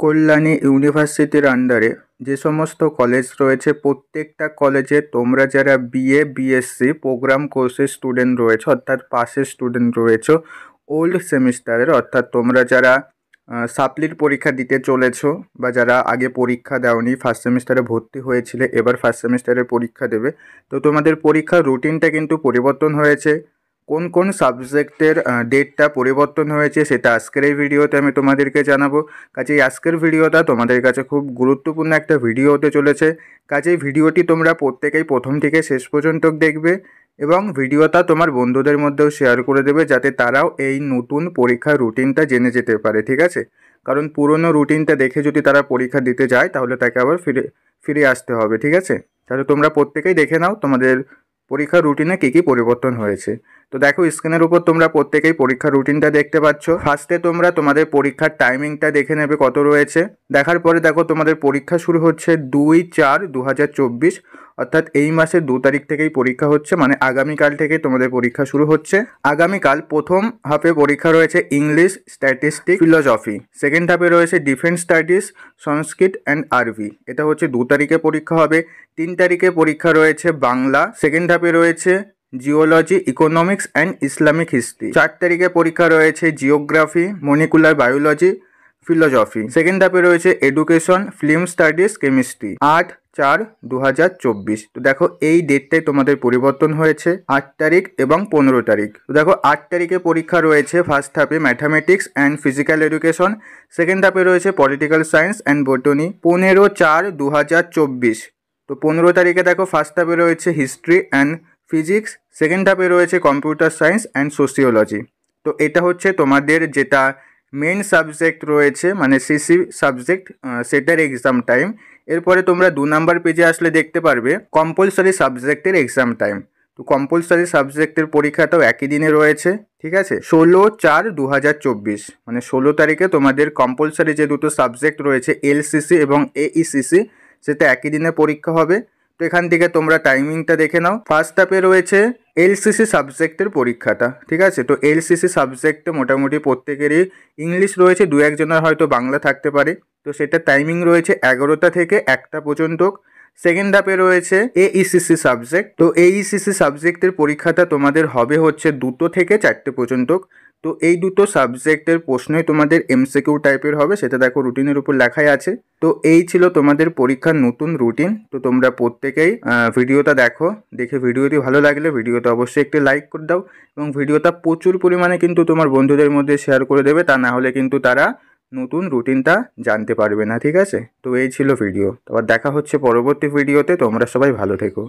কল্যাণী ইউনিভার্সিটির আন্ডারে যে সমস্ত কলেজ রয়েছে প্রত্যেকটা কলেজে তোমরা যারা বিএ বিএসসি প্রোগ্রাম কোর্সের স্টুডেন্ট রয়েছে অর্থাৎ পাসের স্টুডেন্ট রয়েছে ওল্ড সেমিস্টারের অর্থাৎ তোমরা যারা সাপ্লির পরীক্ষা দিতে চলেছো বা যারা আগে পরীক্ষা দাওনি ফার্স্ট সেমিস্টারে ভর্তি হয়েছিলে এবার ফার্স্ট সেমিস্টারের পরীক্ষা দেবে, তো তোমাদের পরীক্ষার রুটিনটা কিন্তু পরিবর্তন হয়েছে। কোন কোন সাবজেক্টের ডেটটা পরিবর্তন হয়েছে সেটা আজকের এই ভিডিওতে আমি তোমাদেরকে জানাবো। কাজেই আজকের ভিডিওটা তোমাদের কাছে খুব গুরুত্বপূর্ণ একটা ভিডিও হতে চলেছে। কাজেই ভিডিওটি তোমরা প্রত্যেকেই প্রথম থেকে শেষ পর্যন্ত দেখবে এবং ভিডিওটা তোমার বন্ধুদের মধ্যেও শেয়ার করে দেবে যাতে তারাও এই নতুন পরীক্ষার রুটিনটা জেনে যেতে পারে, ঠিক আছে? কারণ পুরনো রুটিনটা দেখে যদি তারা পরীক্ষা দিতে যায় তাহলে তাকে আবার ফিরে আসতে হবে, ঠিক আছে? তাহলে তোমরা প্রত্যেকেই দেখে নাও তোমাদের পরীক্ষার রুটিনে কী কী পরিবর্তন হয়েছে। তো দেখো স্ক্রিনের উপর তোমরা প্রত্যেকেই পরীক্ষার রুটিনটা দেখতে পাচ্ছ। ফার্স্টে তোমরা তোমাদের পরীক্ষার টাইমিংটা দেখে নেবে কত রয়েছে। দেখার পরে দেখো তোমাদের পরীক্ষা শুরু হচ্ছে 2/4/2024 অর্থাৎ এই মাসের 2 তারিখ থেকেই পরীক্ষা হচ্ছে, মানে আগামীকাল থেকে তোমাদের পরীক্ষা শুরু হচ্ছে। আগামীকাল প্রথম হাফে পরীক্ষা রয়েছে ইংলিশ, স্ট্যাটিস্টিক্স, ফিলোসফি। সেকেন্ড হাফে রয়েছে ডিফেন্স স্টাডিজ, সংস্কৃত অ্যান্ড আরবি। এটা হচ্ছে 2 তারিখে পরীক্ষা হবে। 3 তারিখে পরীক্ষা রয়েছে বাংলা। সেকেন্ড হাফে রয়েছে geology, economics and Islamic history. 4 তারিখে পরীক্ষা রয়েছে geography, molecular biology, philosophy. Second হাফে রয়েছে এডুকেশন, ফিল্ম স্টাডিজ, কেমিস্ট্রি। 8/4/2024। তো দেখো এই ডেটটাই তোমাদের পরিবর্তন হয়েছে, 8 তারিখ এবং 15 তারিখ। তো দেখো 8 তারিখে পরীক্ষা রয়েছে ফার্স্ট হাফে mathematics and physical education. Second হাফে রয়েছে পলিটিক্যাল সায়েন্স অ্যান্ড বটনি। 15/4/2024। তো 15 তারিখে দেখো ফার্স্ট হাফে রয়েছে হিস্ট্রি অ্যান্ড ফিজিক্স। সেকেন্ড হাফে রয়েছে কম্পিউটার সায়েন্স অ্যান্ড সোশিওলজি। তো এটা হচ্ছে তোমাদের যেটা মেন সাবজেক্ট রয়েছে মানে সিসি সাবজেক্ট, সেটার এক্সাম টাইম। এরপরে তোমরা 2 নাম্বার পেজে আসলে দেখতে পারবে কম্পালসারি সাবজেক্টের এক্সাম টাইম। তো কম্পালসারি সাবজেক্টের পরীক্ষাটাও একই দিনে রয়েছে, ঠিক আছে? 16/4/2024 মানে 16 তারিখে তোমাদের কম্পালসারি যে দুটো সাবজেক্ট রয়েছে এলসিসি এবং এইসিসি সেটা একই দিনে পরীক্ষা হবে। তো এখান থেকে তোমরা টাইমিংটা দেখে নাও। ফার্স্ট হাফে রয়েছে এলসিসি সাবজেক্টের পরীক্ষাটা, ঠিক আছে? তো এলসিসি সাবজেক্টে মোটামুটি প্রত্যেকেরই ইংলিশ রয়েছে, 2-1 জনের হয়তো বাংলা থাকতে পারে। তো সেটা টাইমিং রয়েছে 11টা থেকে 1টা পর্যন্ত। সেকেন্ড হাফে রয়েছে এইসিসি সাবজেক্ট। তো এইসিসি সাবজেক্টের পরীক্ষাটা তোমাদের হবে হচ্ছে 2টো থেকে 4টে পর্যন্ত। তো এই দুটো সাবজেক্টের প্রশ্নই তোমাদের এমসিকিউ টাইপের হবে, সেটা দেখো রুটিনের উপর লেখাই আছে। তো এই ছিল তোমাদের পরীক্ষার নতুন রুটিন। তো তোমরা প্রত্যেকেই ভিডিওটা দেখো, দেখে ভিডিওটি ভালো লাগলে ভিডিওটা অবশ্যই একটি লাইক করে দাও এবং ভিডিওটা প্রচুর পরিমাণে কিন্তু তোমার বন্ধুদের মধ্যে শেয়ার করে দেবে, তা না হলে কিন্তু তারা নতুন রুটিনটা জানতে পারবে না, ঠিক আছে? তো এই ছিল ভিডিও। আবার দেখা হচ্ছে পরবর্তী ভিডিওতে। তোমরা সবাই ভালো থেকো।